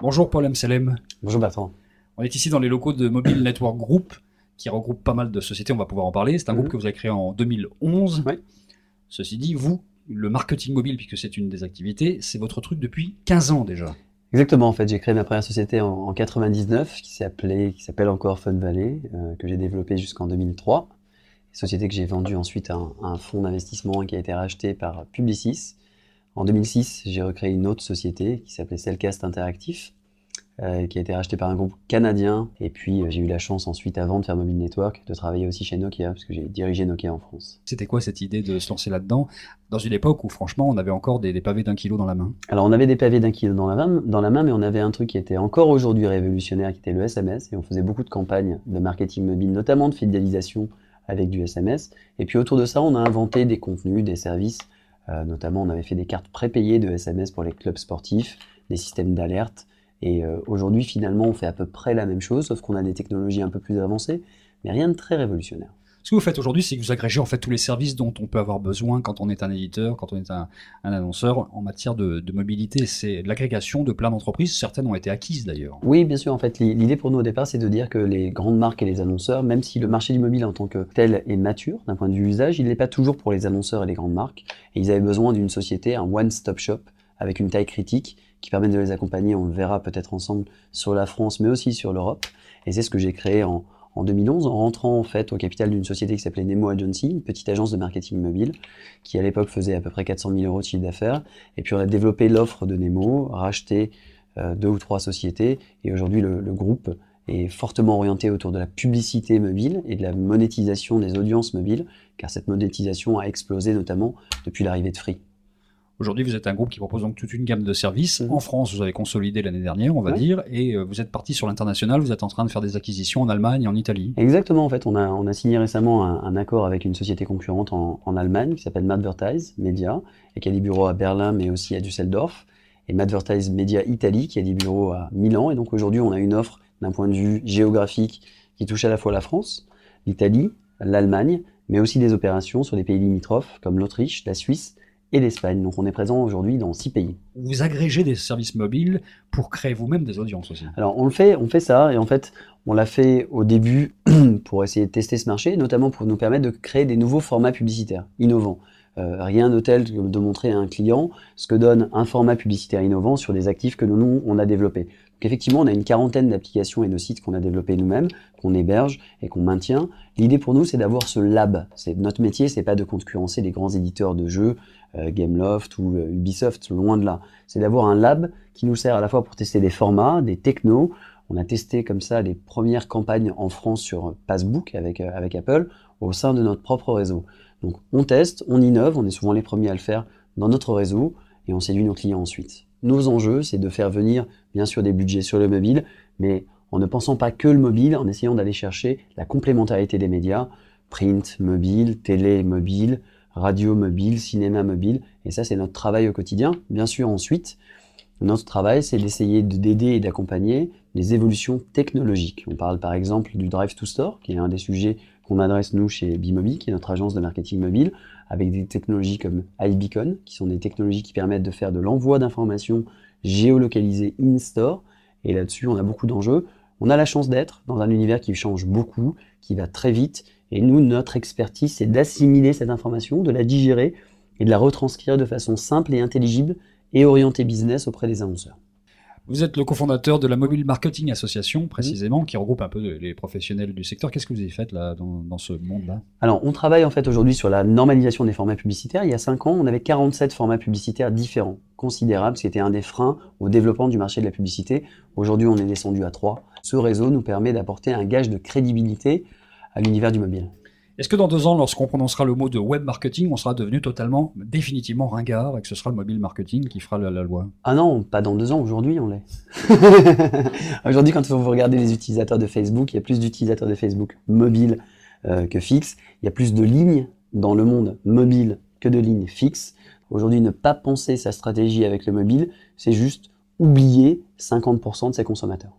Bonjour Paul Amselem. Bonjour Bertrand. On est ici dans les locaux de Mobile Network Group, qui regroupe pas mal de sociétés, on va pouvoir en parler. C'est un groupe que vous avez créé en 2011. Oui. Ceci dit, vous, le marketing mobile, puisque c'est une des activités, c'est votre truc depuis 15 ans déjà. Exactement, en fait, j'ai créé ma première société en 99 qui s'appelle encore Fun Valley, que j'ai développée jusqu'en 2003. Société que j'ai vendue ensuite à un fonds d'investissement qui a été racheté par Publicis. En 2006, j'ai recréé une autre société qui s'appelait Cellcast Interactif, qui a été rachetée par un groupe canadien. Et puis, j'ai eu la chance ensuite, avant de faire Mobile Network, de travailler aussi chez Nokia, parce que j'ai dirigé Nokia en France. C'était quoi cette idée de se lancer là-dedans, dans une époque où franchement, on avait encore des pavés d'1 kilo dans la main? Alors, on avait des pavés d'1 kilo dans la main, mais on avait un truc qui était encore aujourd'hui révolutionnaire, qui était le SMS. Et on faisait beaucoup de campagnes de marketing mobile, notamment de fidélisation avec du SMS. Et puis, autour de ça, on a inventé des contenus, des services. Notamment, on avait fait des cartes prépayées de SMS pour les clubs sportifs, des systèmes d'alerte. Et aujourd'hui, finalement, on fait à peu près la même chose, sauf qu'on a des technologies un peu plus avancées, mais rien de très révolutionnaire. Ce que vous faites aujourd'hui, c'est que vous agrégez en fait tous les services dont on peut avoir besoin quand on est un éditeur, quand on est un annonceur en matière de mobilité. C'est l'agrégation de plein d'entreprises. Certaines ont été acquises d'ailleurs. Oui, bien sûr. En fait, l'idée pour nous au départ, c'est de dire que les grandes marques et les annonceurs, même si le marché du mobile en tant que tel est mature d'un point de vue usage, il n'est pas toujours pour les annonceurs et les grandes marques. Et ils avaient besoin d'une société, un one-stop shop avec une taille critique qui permet de les accompagner. On le verra peut-être ensemble sur la France, mais aussi sur l'Europe. Et c'est ce que j'ai créé en 2011, en rentrant en fait au capital d'une société qui s'appelait Nemo Agency, une petite agence de marketing mobile, qui à l'époque faisait à peu près 400 000 euros de chiffre d'affaires. Et puis on a développé l'offre de Nemo, racheté 2 ou 3 sociétés, et aujourd'hui le groupe est fortement orienté autour de la publicité mobile et de la monétisation des audiences mobiles, car cette monétisation a explosé notamment depuis l'arrivée de Free. Aujourd'hui, vous êtes un groupe qui propose donc toute une gamme de services. En France, vous avez consolidé l'année dernière, on va dire, et vous êtes parti sur l'international. Vous êtes en train de faire des acquisitions en Allemagne et en Italie. Exactement, en fait, on a signé récemment un accord avec une société concurrente en Allemagne qui s'appelle Madvertise Media et qui a des bureaux à Berlin mais aussi à Düsseldorf. Et Madvertise Media Italie qui a des bureaux à Milan. Et donc aujourd'hui, on a une offre d'un point de vue géographique qui touche à la fois la France, l'Italie, l'Allemagne, mais aussi des opérations sur des pays limitrophes comme l'Autriche, la Suisse et l'Espagne. Donc on est présent aujourd'hui dans 6 pays. Vous agrégez des services mobiles pour créer vous-même des audiences aussi. Alors on fait ça, et en fait on l'a fait au début pour essayer de tester ce marché, notamment pour nous permettre de créer des nouveaux formats publicitaires innovants. Rien de tel que de montrer à un client ce que donne un format publicitaire innovant sur des actifs que nous on a développés. Donc effectivement, on a une quarantaine d'applications et de sites qu'on a développés nous-mêmes, qu'on héberge et qu'on maintient. L'idée pour nous, c'est d'avoir ce lab. Notre métier, c'est pas de concurrencer les grands éditeurs de jeux, Gameloft ou Ubisoft, loin de là. C'est d'avoir un lab qui nous sert à la fois pour tester des formats, des technos. On a testé comme ça les premières campagnes en France sur Passbook avec Apple au sein de notre propre réseau. Donc on teste, on innove, on est souvent les premiers à le faire dans notre réseau et on séduit nos clients ensuite. Nos enjeux, c'est de faire venir bien sûr des budgets sur le mobile, mais en ne pensant pas que le mobile, en essayant d'aller chercher la complémentarité des médias, print, mobile, télé, mobile, radio mobile, cinéma mobile, et ça c'est notre travail au quotidien. Bien sûr ensuite, notre travail c'est d'essayer d'aider et d'accompagner les évolutions technologiques. On parle par exemple du Drive to Store, qui est un des sujets qu'on adresse nous chez Bimobi, qui est notre agence de marketing mobile, avec des technologies comme iBeacon, qui sont des technologies qui permettent de faire de l'envoi d'informations géolocalisées in-store. Et là-dessus, on a beaucoup d'enjeux. On a la chance d'être dans un univers qui change beaucoup, qui va très vite. Et nous, notre expertise, c'est d'assimiler cette information, de la digérer et de la retranscrire de façon simple et intelligible et orientée business auprès des annonceurs. Vous êtes le cofondateur de la Mobile Marketing Association, précisément, qui regroupe un peu les professionnels du secteur. Qu'est-ce que vous avez fait là, dans ce monde-là? Alors, on travaille en fait aujourd'hui sur la normalisation des formats publicitaires. Il y a 5 ans, on avait 47 formats publicitaires différents, considérables. C'était un des freins au développement du marché de la publicité. Aujourd'hui, on est descendu à 3. Ce réseau nous permet d'apporter un gage de crédibilité à l'univers du mobile. Est-ce que dans 2 ans, lorsqu'on prononcera le mot de web marketing, on sera devenu totalement, définitivement ringard et que ce sera le mobile marketing qui fera la loi? Ah non, pas dans 2 ans, aujourd'hui on l'est. Aujourd'hui, quand vous regardez les utilisateurs de Facebook, il y a plus d'utilisateurs de Facebook mobile que fixe. Il y a plus de lignes dans le monde mobile que de lignes fixes. Aujourd'hui, ne pas penser sa stratégie avec le mobile, c'est juste oublier 50% de ses consommateurs.